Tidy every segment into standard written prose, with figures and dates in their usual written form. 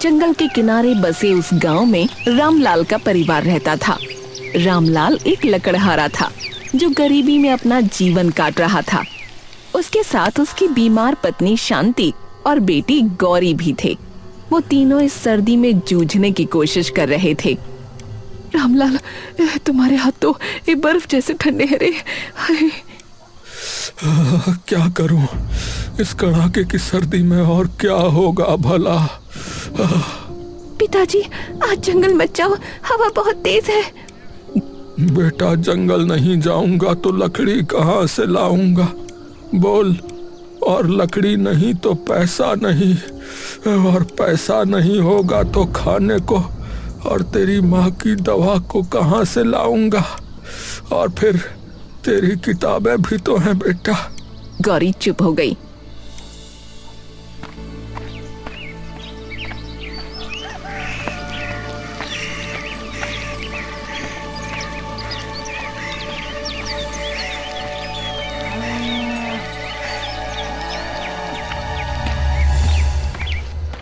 जंगल के किनारे बसे उस गांव में रामलाल का परिवार रहता था। रामलाल एक लकड़हारा था जो गरीबी में अपना जीवन काट रहा था। उसके साथ उसकी बीमार पत्नी शांति और बेटी गौरी भी थे। वो तीनों इस सर्दी में जूझने की कोशिश कर रहे थे। रामलाल, तुम्हारे हाथ तो ये बर्फ जैसे ठंडे हैं रे। क्या करूं इस कड़ाके की सर्दी में, और क्या होगा भला। पिताजी, आज जंगल मत जाओ, हवा बहुत तेज है। बेटा, जंगल नहीं जाऊंगा तो लकड़ी कहाँ से लाऊंगा, बोल। और लकड़ी नहीं तो पैसा नहीं, और पैसा नहीं होगा तो खाने को और तेरी माँ की दवा को कहाँ से लाऊंगा। और फिर तेरी किताबें भी तो हैं बेटा। गौरी चुप हो गई।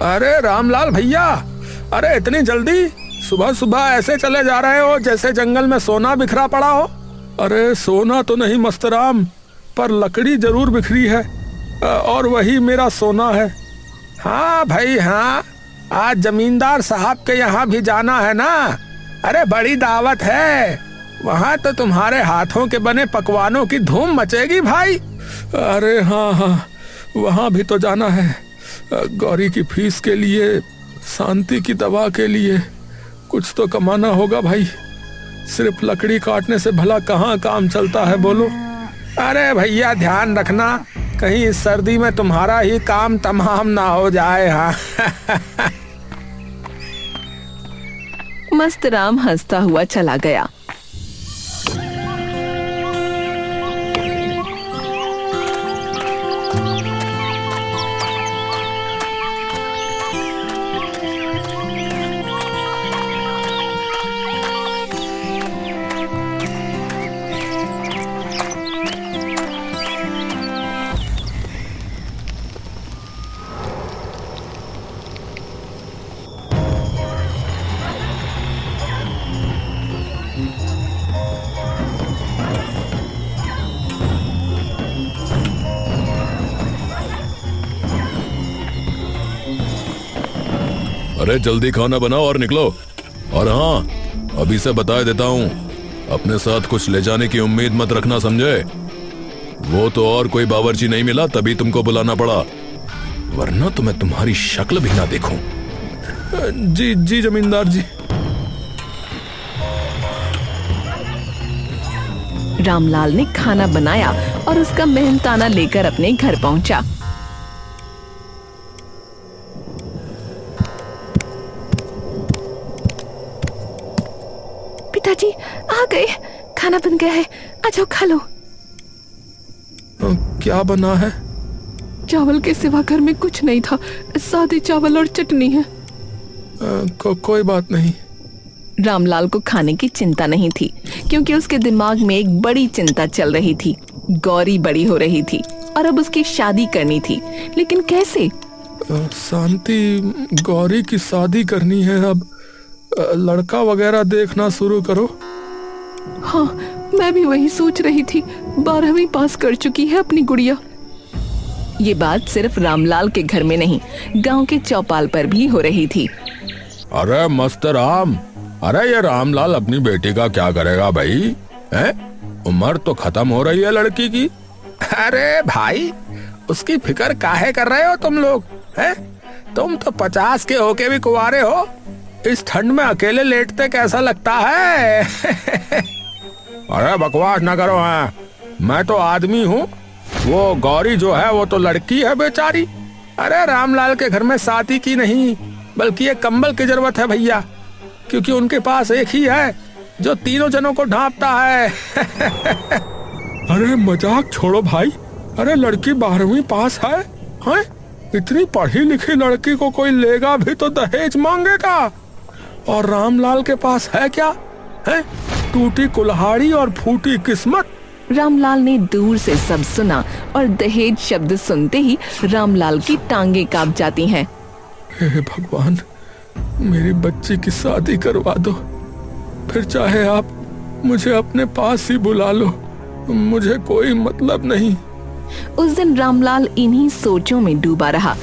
अरे रामलाल भैया, अरे इतनी जल्दी सुबह सुबह ऐसे चले जा रहे हो जैसे जंगल में सोना बिखरा पड़ा हो। अरे सोना तो नहीं मस्तराम, पर लकड़ी जरूर बिखरी है, और वही मेरा सोना है। हाँ भाई हाँ, आज जमींदार साहब के यहाँ भी जाना है ना। अरे बड़ी दावत है, वहाँ तो तुम्हारे हाथों के बने पकवानों की धूम मचेगी भाई। अरे हाँ हाँ, वहाँ भी तो जाना है, गौरी की फीस के लिए, शांति की दवा के लिए। कुछ तो कमाना होगा भाई, सिर्फ लकड़ी काटने से भला कहाँ काम चलता है बोलो। अरे भैया ध्यान रखना, कहीं इस सर्दी में तुम्हारा ही काम तमाम ना हो जाए। हाँ मस्तराम हंसता हुआ चला गया। अरे जल्दी खाना बनाओ और निकलो। और हाँ, अभी से बता देता हूँ, अपने साथ कुछ ले जाने की उम्मीद मत रखना, समझे। वो तो और कोई बावर्ची नहीं मिला तभी तुमको बुलाना पड़ा, वरना तो मैं तुम्हारी शक्ल भी ना देखूं। जी जी जमींदार जी। रामलाल ने खाना बनाया और उसका मेहनताना लेकर अपने घर पहुंचा। पिताजी आ गए, खाना बन गया है, आ जाओ खा लो। क्या बना है? चावल के सिवा घर में कुछ नहीं था, सादे चावल और चटनी है। कोई बात नहीं। रामलाल को खाने की चिंता नहीं थी, क्योंकि उसके दिमाग में एक बड़ी चिंता चल रही थी। गौरी बड़ी हो रही थी और अब उसकी शादी करनी थी, लेकिन कैसे? शांति, गौरी की शादी करनी है, अब लड़का वगैरह देखना शुरू करो। हाँ, मैं भी वही सोच रही थी। 12वीं पास कर चुकी है अपनी गुड़िया। ये बात सिर्फ रामलाल के घर में नहीं, गांव के चौपाल पर भी हो रही थी। अरे मस्त राम, अरे ये रामलाल अपनी बेटी का क्या करेगा भाई? उम्र तो खत्म हो रही है लड़की की। अरे भाई, उसकी फिक्र काहे कर रहे हो तुम लोग? हैं? तुम तो 50 के होके भी कुंवारे हो। इस ठंड में अकेले लेटते कैसा लगता है? अरे बकवास ना करो। हाँ, मैं तो आदमी हूँ, वो गौरी जो है वो तो लड़की है बेचारी। अरे रामलाल के घर में शादी की नहीं, बल्कि एक कंबल की जरूरत है भैया, क्योंकि उनके पास एक ही है जो तीनों जनों को ढांपता है। अरे मजाक छोड़ो भाई। अरे लड़की 12वीं पास है, हैं? इतनी पढ़ी लिखी लड़की को कोई लेगा भी तो दहेज मांगेगा। और रामलाल के पास है क्या? है टूटी कुल्हाड़ी और फूटी किस्मत। रामलाल ने दूर से सब सुना और दहेज शब्द सुनते ही रामलाल की टांगे कांप जाती हैं। हे भगवान, मेरी बच्ची की शादी करवा दो, फिर चाहे आप मुझे अपने पास ही बुला लो, मुझे कोई मतलब नहीं। उस दिन रामलाल इन्हीं सोचों में डूबा रहा।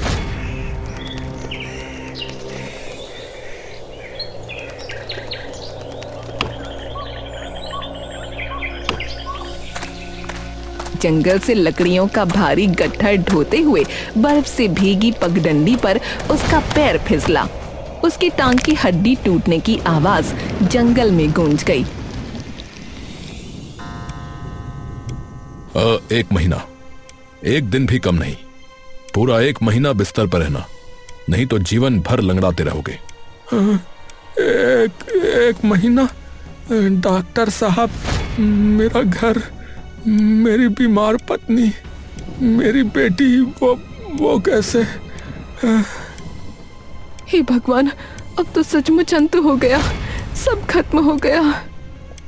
जंगल से लकड़ियों का भारी गट्ठा ढोते हुए बर्फ से भीगी पगडंडी पर उसका पैर फिसला। उसकी टांग की हड्डी टूटने की आवाज जंगल में गूंज गई। 1 महीना, 1 दिन भी कम नहीं, पूरा 1 महीना बिस्तर पर रहना, नहीं तो जीवन भर लंगड़ाते रहोगे। एक महीना? डॉक्टर साहब, मेरा घर, मेरी बीमार पत्नी, मेरी बेटी, वो कैसे? हे भगवान, अब तो सचमुच अंत हो गया, सब खत्म हो गया।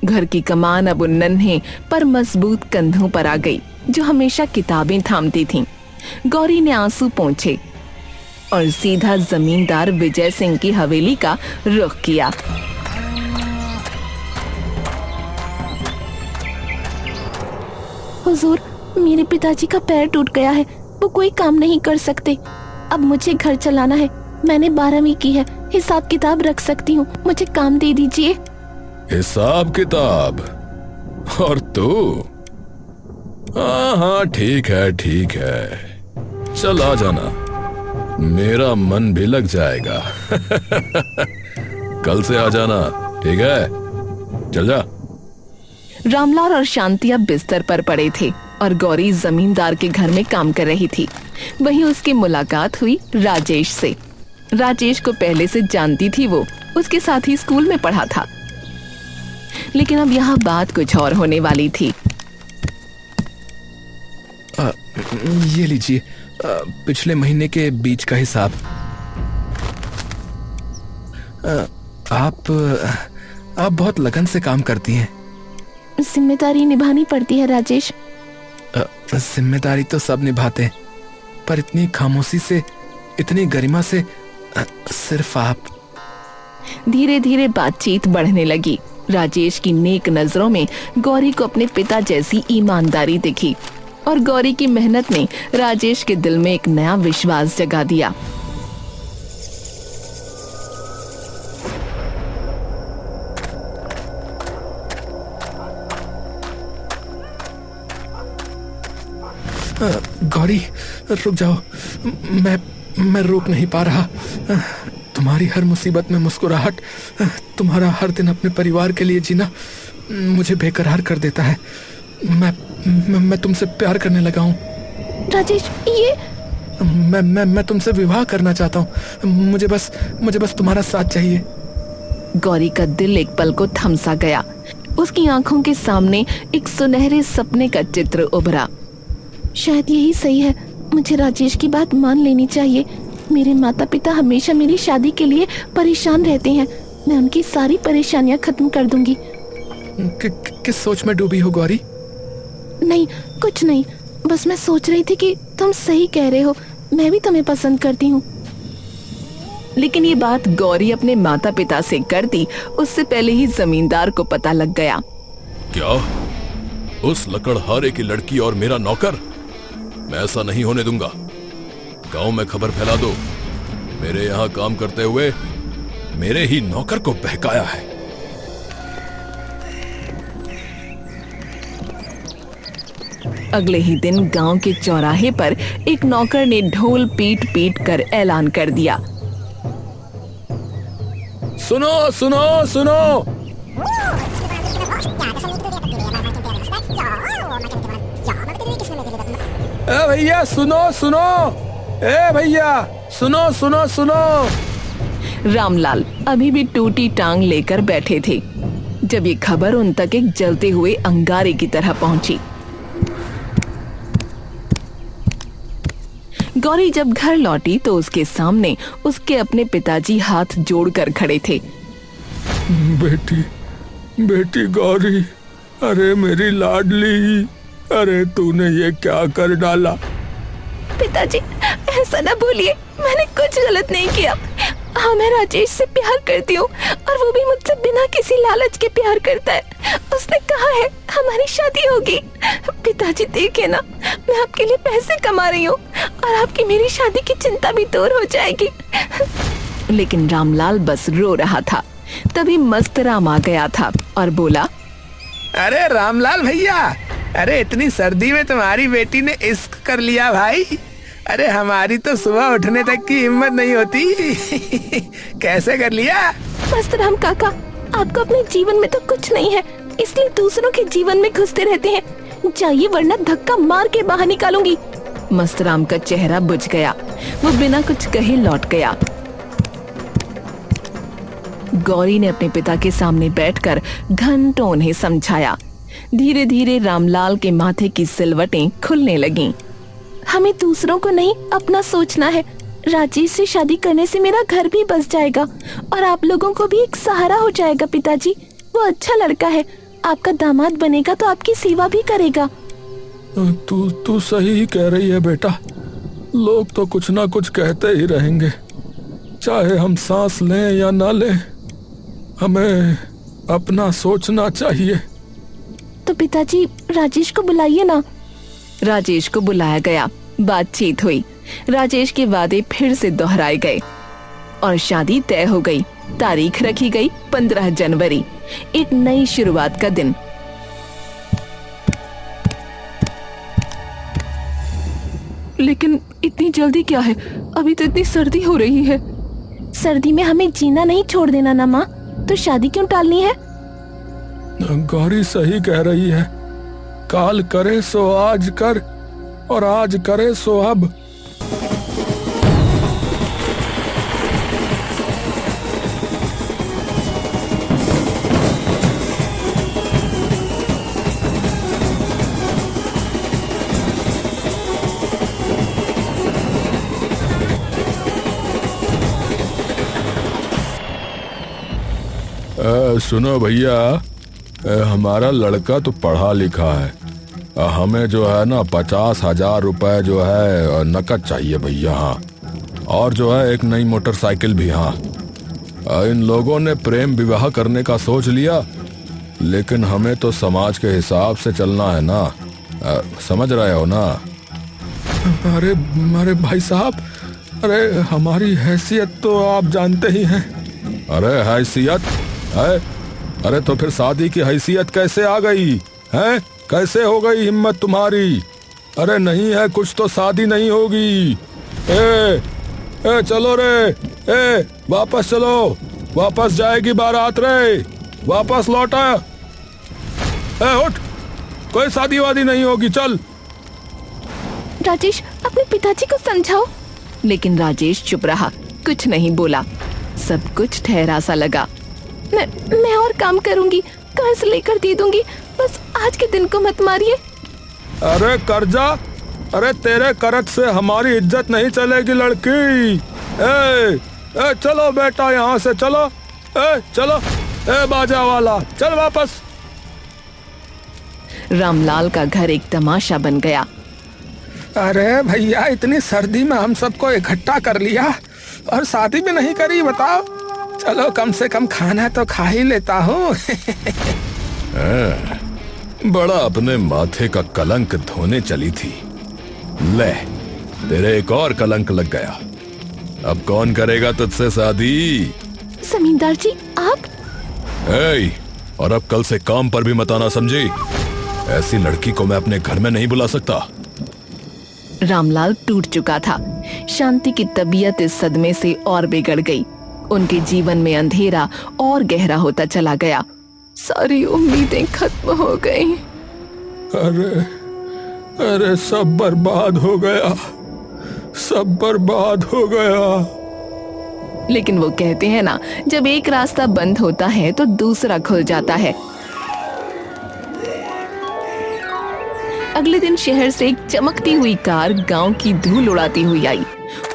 घर की कमान अब उन नन्हे पर मजबूत कंधों पर आ गई जो हमेशा किताबें थामती थीं। गौरी ने आंसू पोंछे और सीधा जमींदार विजय सिंह की हवेली का रुख किया। हुजूर, मेरे पिताजी का पैर टूट गया है, वो कोई काम नहीं कर सकते। अब मुझे घर चलाना है, मैंने 12वीं की है, हिसाब किताब रख सकती हूँ, मुझे काम दे दीजिए। हिसाब किताब? और तू? हाँ, ठीक है, चल आ जाना, मेरा मन भी लग जाएगा। कल से आ जाना, ठीक है? चल जा। रामलाल और शांति अब बिस्तर पर पड़े थे और गौरी जमींदार के घर में काम कर रही थी। वहीं उसकी मुलाकात हुई राजेश से। राजेश को पहले से जानती थी, वो उसके साथ ही स्कूल में पढ़ा था। लेकिन अब यहाँ बात कुछ और होने वाली थी। ये लीजिए, पिछले महीने के बीच का हिसाब। आप बहुत लगन से काम करती हैं। जिम्मेदारी निभानी पड़ती है राजेश। जिम्मेदारी तो सब निभाते हैं, पर इतनी खामोशी से, इतनी गरिमा से सिर्फ आप। धीरे धीरे बातचीत बढ़ने लगी। राजेश की नेक नजरों में गौरी को अपने पिता जैसी ईमानदारी दिखी और गौरी की मेहनत ने राजेश के दिल में एक नया विश्वास जगा दिया। गौरी, रुक जाओ, मैं रोक नहीं पा रहा। तुम्हारी हर मुसीबत में मुस्कुराहट, तुम्हारा हर दिन अपने परिवार के लिए जीना मुझे बेकरार कर देता है। मैं तुमसे प्यार करने लगा हूँ। राजेश, ये मैं तुमसे विवाह करना चाहता हूँ। मुझे बस तुम्हारा साथ चाहिए। गौरी का दिल एक पल को थम सा गया। उसकी आंखों के सामने एक सुनहरे सपने का चित्र उभरा। शायद यही सही है, मुझे राजेश की बात मान लेनी चाहिए। मेरे माता पिता हमेशा मेरी शादी के लिए परेशान रहते हैं, मैं उनकी सारी परेशानियां खत्म कर दूंगी। किस सोच में डूबी हो गौरी? नहीं, कुछ नहीं, बस मैं सोच रही थी कि तुम सही कह रहे हो, मैं भी तुम्हें पसंद करती हूँ। लेकिन ये बात गौरी अपने माता पिता से करती उससे पहले ही जमींदार को पता लग गया। क्या? उस लकड़हारे की लड़की और मेरा नौकर? मैं ऐसा नहीं होने दूंगा। गांव में खबर फैला दो, मेरे यहाँ काम करते हुए मेरे ही नौकर को बहकाया है। अगले ही दिन गांव के चौराहे पर एक नौकर ने ढोल पीट पीट कर ऐलान कर दिया। सुनो सुनो सुनो, ए भैया सुनो सुनो, ए भैया सुनो सुनो सुनो। रामलाल अभी भी टूटी टांग लेकर बैठे थे जब ये खबर उन तक एक जलते हुए अंगारे की तरह पहुंची। गौरी जब घर लौटी तो उसके सामने उसके अपने पिताजी हाथ जोड़कर खड़े थे। बेटी गौरी, अरे मेरी लाडली, अरे तूने ये क्या कर डाला? पिताजी, ऐसा ना बोलिए, मैंने कुछ गलत नहीं किया। हाँ, मैं राजेश से प्यार करती हूँ और वो भी मुझसे बिना किसी लालच के प्यार करता है। उसने कहा है हमारी शादी होगी। पिताजी देखे ना, मैं आपके लिए पैसे कमा रही हूँ और आपकी मेरी शादी की चिंता भी दूर हो जाएगी। लेकिन रामलाल बस रो रहा था। तभी मस्त राम आ गया था और बोला, अरे रामलाल भैया, अरे इतनी सर्दी में तुम्हारी बेटी ने इश्क कर लिया भाई। अरे हमारी तो सुबह उठने तक की हिम्मत नहीं होती। कैसे कर लिया? मस्त राम काका, आपको अपने जीवन में तो कुछ नहीं है, इसलिए दूसरों के जीवन में घुसते रहते हैं। जाइए वरना धक्का मार के बाहर निकालूंगी। मस्त राम का चेहरा बुझ गया। वो बिना कुछ कहे लौट गया। गौरी ने अपने पिता के सामने बैठकर घंटों उन्हें समझाया। धीरे धीरे रामलाल के माथे की सिलवटें खुलने लगीं। हमें दूसरों को नहीं, अपना सोचना है। राजेश से शादी करने से मेरा घर भी बस जाएगा और आप लोगों को भी एक सहारा हो जाएगा। पिताजी, वो अच्छा लड़का है, आपका दामाद बनेगा तो आपकी सेवा भी करेगा। तू सही ही कह रही है बेटा। लोग तो कुछ ना कुछ कहते ही रहेंगे, चाहे हम सांस लें या ना लें। हमें अपना सोचना चाहिए। तो पिताजी, राजेश को बुलाइए ना। राजेश को बुलाया गया। बातचीत हुई। राजेश के वादे फिर से दोहराए गए और शादी तय हो गई। तारीख रखी गई 15 जनवरी, एक नई शुरुआत का दिन। लेकिन इतनी जल्दी क्या है? अभी तो इतनी सर्दी हो रही है। सर्दी में हमें जीना नहीं छोड़ देना ना माँ, तो शादी क्यों टालनी है? गौरी सही कह रही है। काल करे सो आज कर और आज करे सो अब। सुनो भैया, हमारा लड़का तो पढ़ा लिखा है। हमें जो है ना 50,000 रुपए जो है नकद चाहिए भैया। हाँ, और जो है एक नई मोटरसाइकिल भी। हाँ, इन लोगों ने प्रेम विवाह करने का सोच लिया, लेकिन हमें तो समाज के हिसाब से चलना है ना। समझ रहे हो ना? अरे भाई साहब, अरे हमारी हैसियत तो आप जानते ही हैं। अरे हैसियत है? अरे तो फिर शादी की हैसियत कैसे आ गई है? कैसे हो गई हिम्मत तुम्हारी? अरे नहीं है कुछ तो शादी नहीं होगी। ए चलो रे, वापस चलो, वापस जाएगी बारात रे, वापस लौटा। उठ, कोई शादी वादी नहीं होगी, चल। राजेश, अपने पिताजी को समझाओ। लेकिन राजेश चुप रहा, कुछ नहीं बोला। सब कुछ ठहरा सा लगा। मैं और काम करूंगी, कर्ज लेकर दे दूंगी, बस आज के दिन को मत मारिए। अरे कर्जा? अरे तेरे कर्ज से हमारी इज्जत नहीं चलेगी लड़की। चलो बेटा यहाँ से चलो। चलो, बाजा वाला चल वापस। रामलाल का घर एक तमाशा बन गया। अरे भैया, इतनी सर्दी में हम सबको इकट्ठा कर लिया और शादी भी नहीं करी, बताओ। चलो कम से कम खाना तो खा ही लेता हूँ। बड़ा अपने माथे का कलंक धोने चली थी। ले, तेरे एक और कलंक लग गया। अब कौन करेगा तुझसे शादी? जमींदार जी, आप? और अब कल से काम पर भी मत आना, समझी? ऐसी लड़की को मैं अपने घर में नहीं बुला सकता। रामलाल टूट चुका था। शांति की तबीयत इस सदमे से और बिगड़ गई। उनके जीवन में अंधेरा और गहरा होता चला गया। सारी उम्मीदें खत्म हो गई। अरे सब बर्बाद हो गया, सब बर्बाद हो गया। लेकिन वो कहते हैं ना, जब एक रास्ता बंद होता है तो दूसरा खुल जाता है। अगले दिन शहर से एक चमकती हुई कार गांव की धूल उड़ाती हुई आई।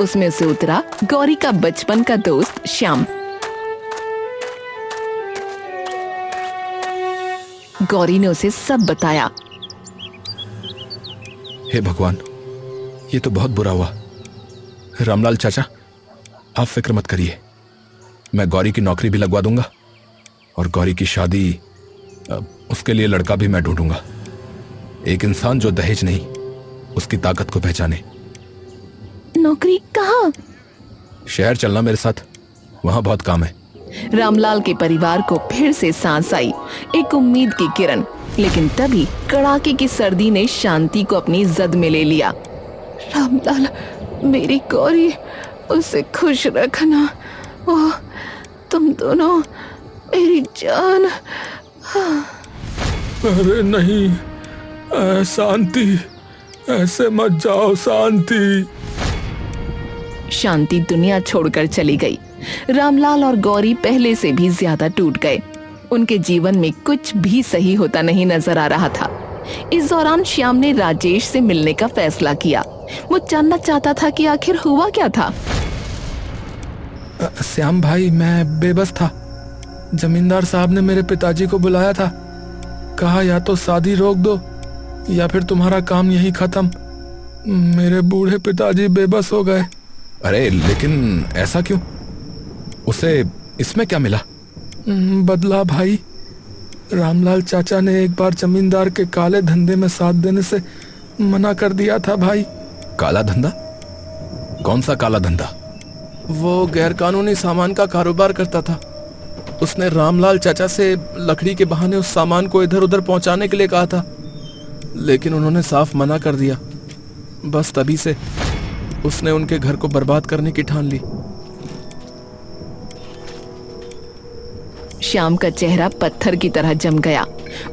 उसमें से उतरा गौरी का बचपन का दोस्त श्याम। गौरी ने उसे सब बताया। हे भगवान, ये तो बहुत बुरा हुआ। रामलाल चाचा, आप फिक्र मत करिए, मैं गौरी की नौकरी भी लगवा दूंगा और गौरी की शादी, उसके लिए लड़का भी मैं ढूंढूंगा। एक इंसान जो दहेज नहीं, उसकी ताकत को पहचाने। नौकरी कहाँ? शहर चलना मेरे साथ, वहां बहुत काम है। रामलाल के परिवार को फिर से सांस आई, एक उम्मीद की किरण। लेकिन तभी कड़ाके की सर्दी ने शांति को अपनी जद में ले लिया। रामलाल, मेरी गौरी, उसे खुश रखना। ओह, तुम दोनों मेरी जान। अरे नहीं, शांति, ऐसे मत जाओ शांति। शांति दुनिया छोड़कर चली गई। रामलाल और गौरी पहले से भी ज्यादा टूट गए। उनके जीवन में कुछ भी सही होता नहीं नजर आ रहा था। इस दौरान श्याम ने राजेश से मिलने का फैसला किया। वो जानना चाहता था कि आखिर हुआ क्या था। श्याम भाई, मैं बेबस था। जमींदार साहब ने मेरे पिताजी को बुलाया था, कहा या तो शादी रोक दो या फिर तुम्हारा काम यहीं खत्म। मेरे बूढ़े पिताजी बेबस हो गए। अरे लेकिन ऐसा क्यों? उसे इसमें क्या मिला? बदला भाई। रामलाल चाचा ने एक बार जमींदार के काले धंधे में साथ देने से मना कर दिया था भाई। काला धंधा? कौन सा काला धंधा? वो गैरकानूनी सामान का कारोबार करता था। उसने रामलाल चाचा से लकड़ी के बहाने उस सामान को इधर उधर पहुंचाने के लिए कहा था, लेकिन उन्होंने साफ मना कर दिया। बस तभी से उसने उनके घर को बर्बाद करने की ठान ली। श्याम का चेहरा पत्थर की तरह जम गया।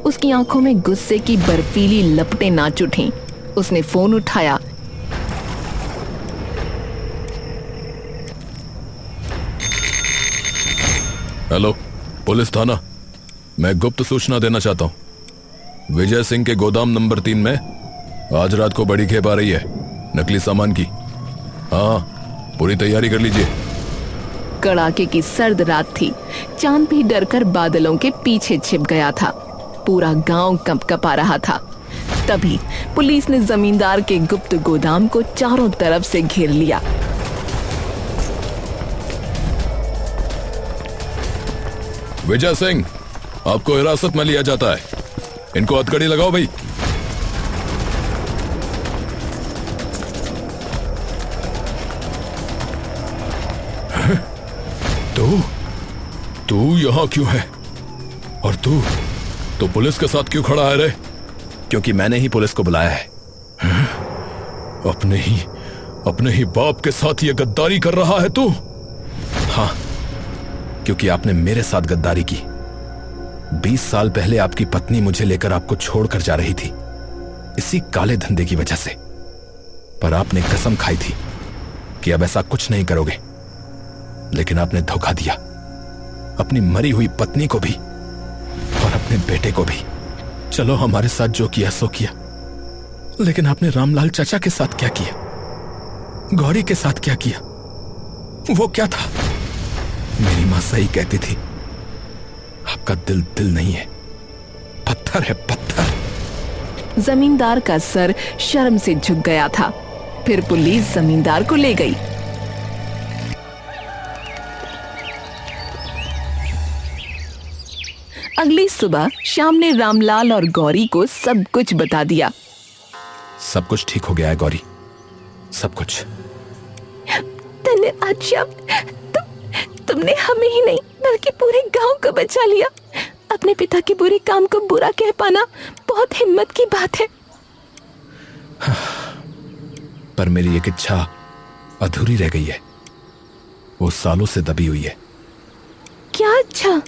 उसकी आंखों में गुस्से की बर्फीली लपटें नाच उठीं। उसने फोन उठाया। हेलो, पुलिस थाना। मैं गुप्त सूचना देना चाहता हूं। विजय सिंह के गोदाम नंबर 3 में आज रात को बड़ी खेप आ रही है, नकली सामान की। हाँ, पूरी तैयारी कर लीजिए। कड़ाके की सर्द रात थी। चांद भी डरकर बादलों के पीछे छिप गया था। पूरा गांव कंपकपा रहा था। तभी पुलिस ने जमींदार के गुप्त गोदाम को चारों तरफ से घेर लिया। विजय सिंह, आपको हिरासत में लिया जाता है। इनको हथकड़ी लगाओ भाई। तू यहां क्यों है? और तू पुलिस के साथ क्यों खड़ा है रे? क्योंकि मैंने ही पुलिस को बुलाया है। अपने ही बाप के साथ ये गद्दारी कर रहा है तू? हाँ, क्योंकि आपने मेरे साथ गद्दारी की। 20 साल पहले आपकी पत्नी मुझे लेकर आपको छोड़कर जा रही थी, इसी काले धंधे की वजह से। पर आपने कसम खाई थी कि अब ऐसा कुछ नहीं करोगे, लेकिन आपने धोखा दिया, अपनी मरी हुई पत्नी को भी और अपने बेटे को भी। चलो, हमारे साथ जो किया सो किया, लेकिन आपने रामलाल चाचा के साथ क्या किया? गौरी के साथ क्या किया? वो क्या था? मेरी मां सही कहती थी, आपका दिल दिल नहीं है, पत्थर है, पत्थर। जमींदार का सर शर्म से झुक गया था। फिर पुलिस जमींदार को ले गई। अगली सुबह श्याम ने रामलाल और गौरी को सब कुछ बता दिया। सब कुछ ठीक हो गया है गौरी, सब कुछ। धन्यवाद श्याम, तुमने हमें ही नहीं बल्कि पूरे गांव को बचा लिया। अपने पिता के बुरे काम को बुरा कह पाना बहुत हिम्मत की बात है। पर मेरी एक इच्छा अधूरी रह गई है, वो सालों से दबी हुई है। क्या इच्छा?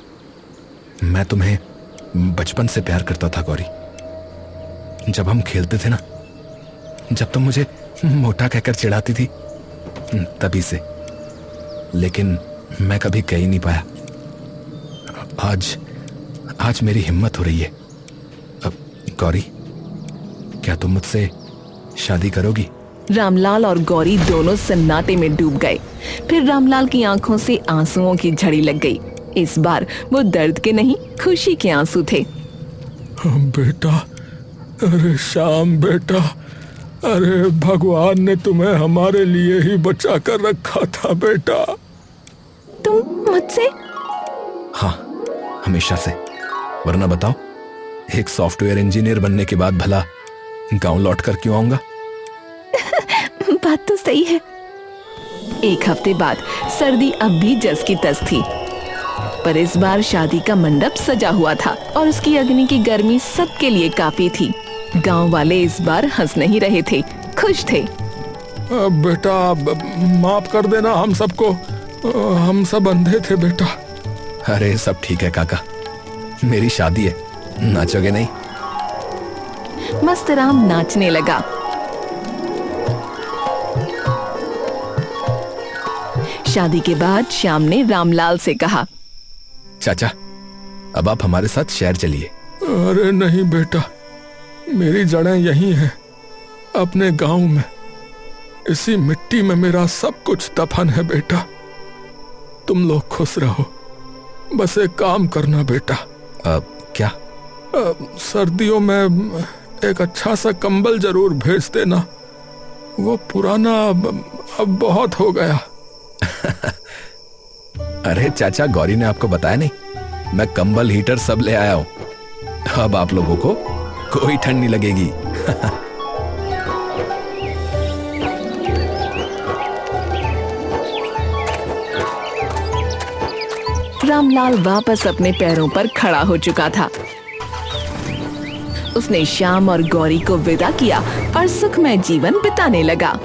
मैं तुम्हें बचपन से प्यार करता था गौरी। जब हम खेलते थे ना, जब तुम मुझे मोटा कहकर चिढ़ाती थी, तभी से। लेकिन मैं कभी कह ही नहीं पाया। आज मेरी हिम्मत हो रही है। अब गौरी, क्या तुम मुझसे शादी करोगी? रामलाल और गौरी दोनों सन्नाटे में डूब गए। फिर रामलाल की आंखों से आंसुओं की झड़ी लग गई। इस बार वो दर्द के नहीं, खुशी के आंसू थे। बेटा, अरे श्याम बेटा, अरे भगवान ने तुम्हें हमारे लिए ही बचा कर रखा था बेटा। तुम मुझसे? हाँ, हमेशा से। वरना बताओ, एक सॉफ्टवेयर इंजीनियर बनने के बाद भला गांव लौट कर क्यों आऊंगा? बात तो सही है। एक हफ्ते बाद सर्दी अब भी जस की तस थी, पर इस बार शादी का मंडप सजा हुआ था और उसकी अग्नि की गर्मी सबके लिए काफी थी। गांव वाले इस बार हंस नहीं रहे थे, खुश थे। बेटा माफ कर देना हम सबको, हम सब अंधे थे बेटा। अरे सब ठीक है काका, मेरी शादी है, नाचोगे नहीं? मस्तराम नाचने लगा। शादी के बाद श्याम ने रामलाल से कहा, चाचा, अब आप हमारे साथ शहर चलिए। अरे नहीं बेटा, मेरी जड़ें यहीं हैं, अपने गांव में। इसी मिट्टी में मेरा सब कुछ दफन है बेटा। तुम लोग खुश रहो, बस एक काम करना बेटा। क्या? सर्दियों में एक अच्छा सा कंबल जरूर भेज देना, वो पुराना अब बहुत हो गया। अरे चाचा, गौरी ने आपको बताया नहीं? मैं कंबल, हीटर सब ले आया हूं। अब आप लोगों को कोई ठंड नहीं लगेगी। रामलाल वापस अपने पैरों पर खड़ा हो चुका था। उसने श्याम और गौरी को विदा किया और सुखमय जीवन बिताने लगा।